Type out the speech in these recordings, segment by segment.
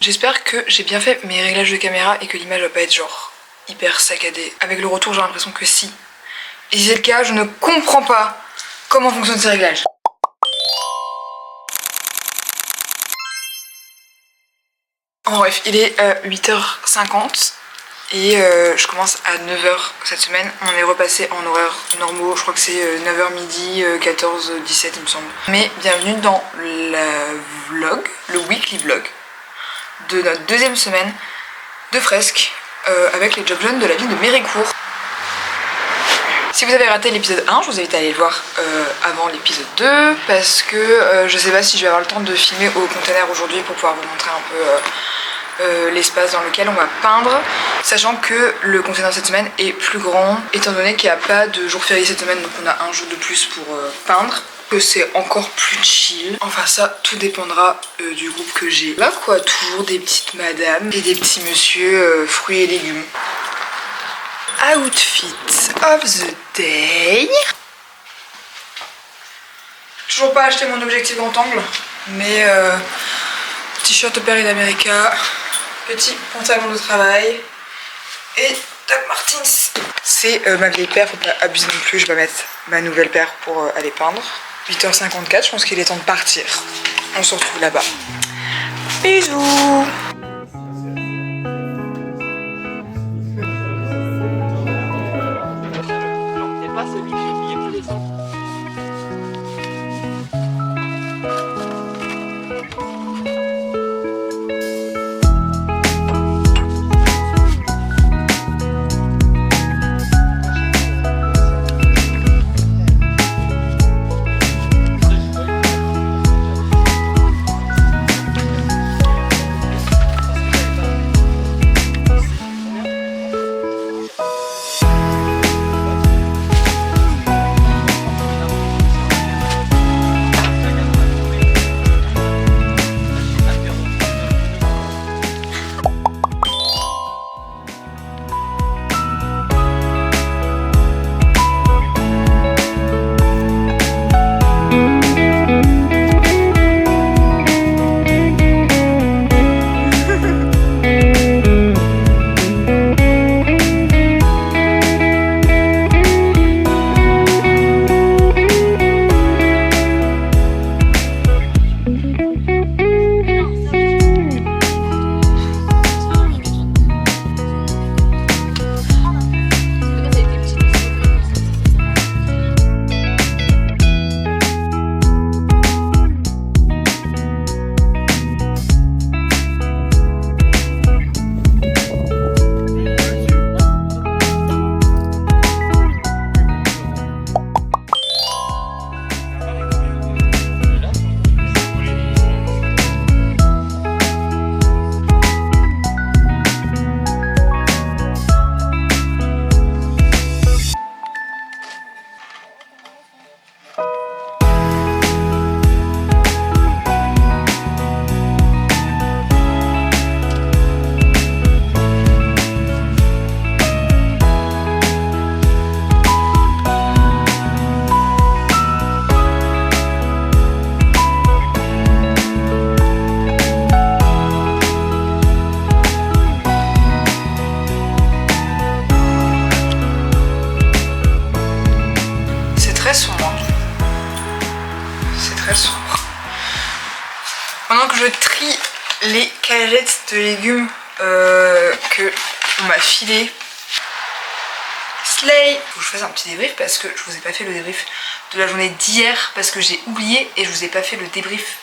J'espère que j'ai bien fait mes réglages de caméra et que l'image va pas être genre hyper saccadée. Avec le retour j'ai l'impression que si. Et si c'est le cas, je ne comprends pas comment fonctionnent ces réglages. En bref, il est 8h50 et je commence à 9h cette semaine. On est repassé en horaire normaux, je crois que c'est 9h midi, 14, 17 il me semble. Mais bienvenue dans le weekly vlog de notre deuxième semaine de fresques avec les job jeunes de la ville de Méricourt. Si vous avez raté l'épisode 1, je vous invite à aller le voir avant l'épisode 2 parce que je sais pas si je vais avoir le temps de filmer au container aujourd'hui pour pouvoir vous montrer un peu l'espace dans lequel on va peindre, sachant que le container cette semaine est plus grand étant donné qu'il n'y a pas de jour férié cette semaine, donc on a un jour de plus pour peindre, que c'est encore plus chill. Enfin ça, tout dépendra du groupe que j'ai. Là quoi, toujours des petites madames et des petits monsieur fruits et légumes. Outfit of the day. Toujours pas acheté mon objectif grand angle, mais t-shirt Perry d'America, petit pantalon de travail et Doc Martens. C'est ma vieille paire, faut pas abuser non plus, je vais pas mettre ma nouvelle paire pour aller peindre. 8h54, je pense qu'il est temps de partir. On se retrouve là-bas. Bisous. Pendant que je trie les cagettes de légumes que on m'a filé. Slay. Faut que je fasse un petit débrief parce que je vous ai pas fait le débrief de la journée d'hier parce que j'ai oublié et je vous ai pas fait le débrief.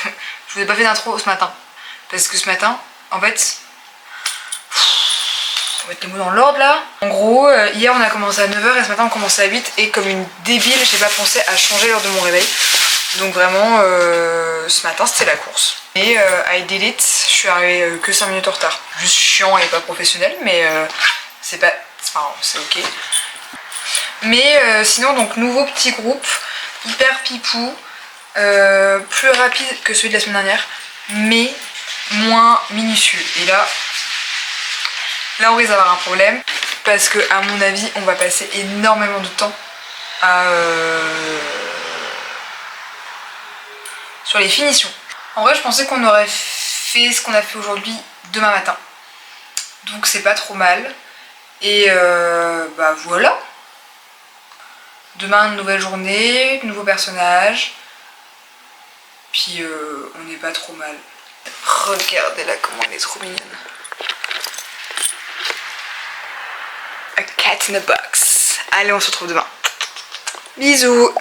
Je vous ai pas fait d'intro ce matin parce que ce matin, en fait, on va mettre les mots dans l'ordre là. En gros, hier on a commencé à 9h et ce matin on commence à 8 et comme une débile, j'ai pas pensé à changer l'heure de mon réveil. Donc vraiment, ce matin c'était la course. Et I did it, je suis arrivée que 5 minutes en retard. Juste chiant et pas professionnel, mais c'est pas... Enfin, c'est ok. Mais sinon, donc nouveau petit groupe, hyper pipou, plus rapide que celui de la semaine dernière, mais moins minutieux. Et là on risque d'avoir un problème, parce que à mon avis, on va passer énormément de temps à... sur les finitions. En vrai je pensais qu'on aurait fait ce qu'on a fait aujourd'hui demain matin. Donc c'est pas trop mal. Et bah voilà. Demain, une nouvelle journée, nouveau personnage. Puis on n'est pas trop mal. Regardez-la comment elle est trop mignonne. A cat in a box. Allez, on se retrouve demain. Bisous.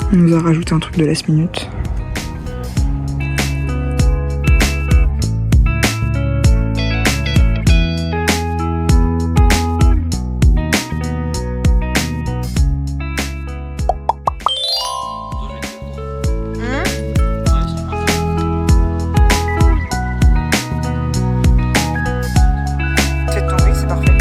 On nous a rajouté un truc de last minute. C'est tombé, c'est parfait.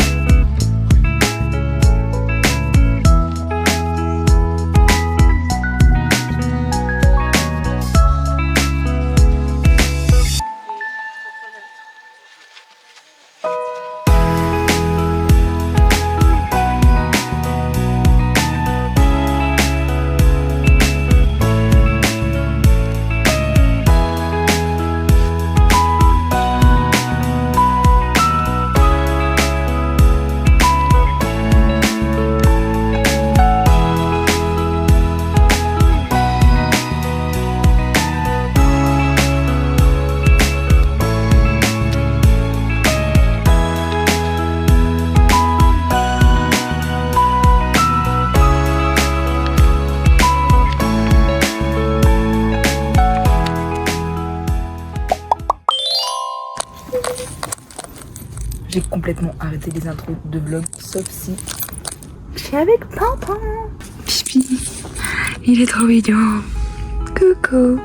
J'ai complètement arrêté les intros de vlog, sauf si je suis avec Pimpin. Pipi, il est trop mignon. Coucou.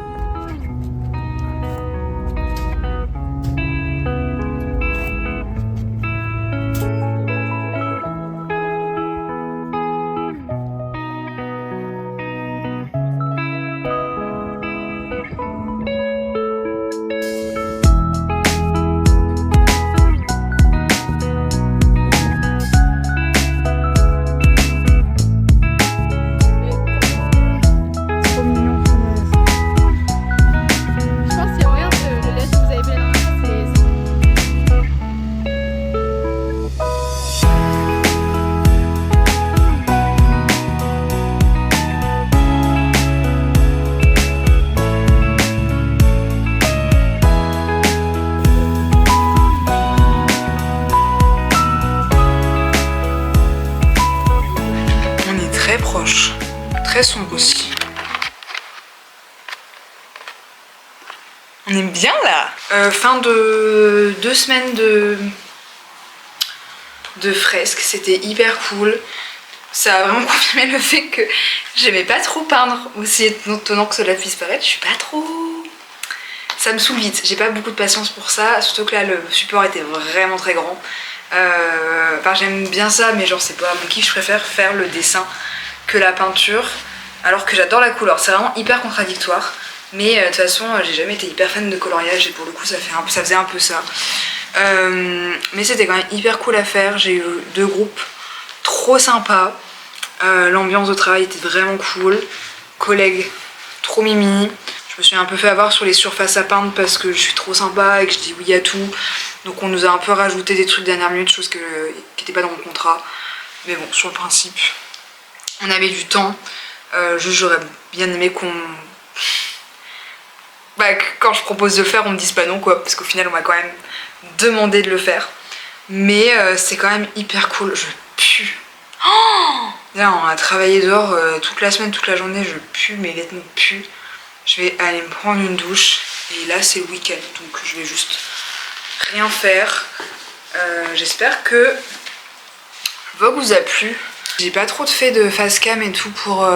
Proche, très sombre aussi. On est bien là. Fin de 2 semaines de fresques, c'était hyper cool. Ça a vraiment confirmé le fait que j'aimais pas trop peindre, aussi étonnant que cela puisse paraître. Je suis pas trop... Ça me saoule vite, j'ai pas beaucoup de patience pour ça, surtout que là le support était vraiment très grand. Enfin j'aime bien ça, mais genre c'est pas mon kiff, je préfère faire le dessin que la peinture, alors que j'adore la couleur. C'est vraiment hyper contradictoire, mais de toute façon j'ai jamais été hyper fan de coloriage et pour le coup ça faisait un peu ça. Mais c'était quand même hyper cool à faire. J'ai eu 2 groupes trop sympas. L'ambiance de travail était vraiment cool. Collègues trop mimi. Je me suis un peu fait avoir sur les surfaces à peindre parce que je suis trop sympa et que je dis oui à tout. Donc on nous a un peu rajouté des trucs dernière minute, chose qui n'était pas dans mon contrat. Mais bon, sur le principe, on avait du temps. Juste j'aurais bien aimé qu'on... Bah, quand je propose de le faire, on me dise pas non quoi. Parce qu'au final, on m'a quand même demandé de le faire. Mais c'est quand même hyper cool. Je pue. Oh, là, on a travaillé dehors toute la semaine, toute la journée. Je pue, mes vêtements puent. Je vais aller me prendre une douche. Et là, c'est le week-end. Donc je vais juste rien faire. J'espère que Vogue vous a plu. J'ai pas trop fait de face cam et tout pour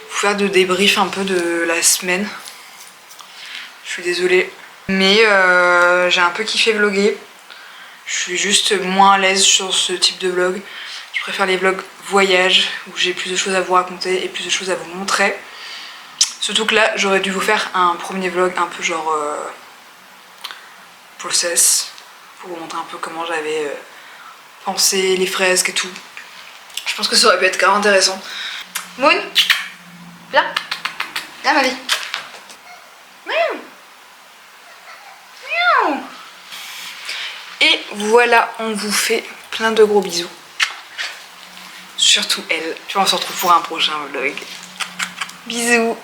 faire de débrief un peu de la semaine. Je suis désolée. Mais j'ai un peu kiffé vlogger. Je suis juste moins à l'aise sur ce type de vlog. Je préfère les vlogs voyage où j'ai plus de choses à vous raconter et plus de choses à vous montrer. Surtout que là, j'aurais dû vous faire un premier vlog un peu genre process pour vous montrer un peu comment j'avais pensé les fresques et tout. Je pense que ça aurait pu être quand même intéressant. Moon, viens, viens ma vie. Miaou. Miaou. Et voilà, on vous fait plein de gros bisous. Surtout elle. Puis on se retrouve pour un prochain vlog. Bisous.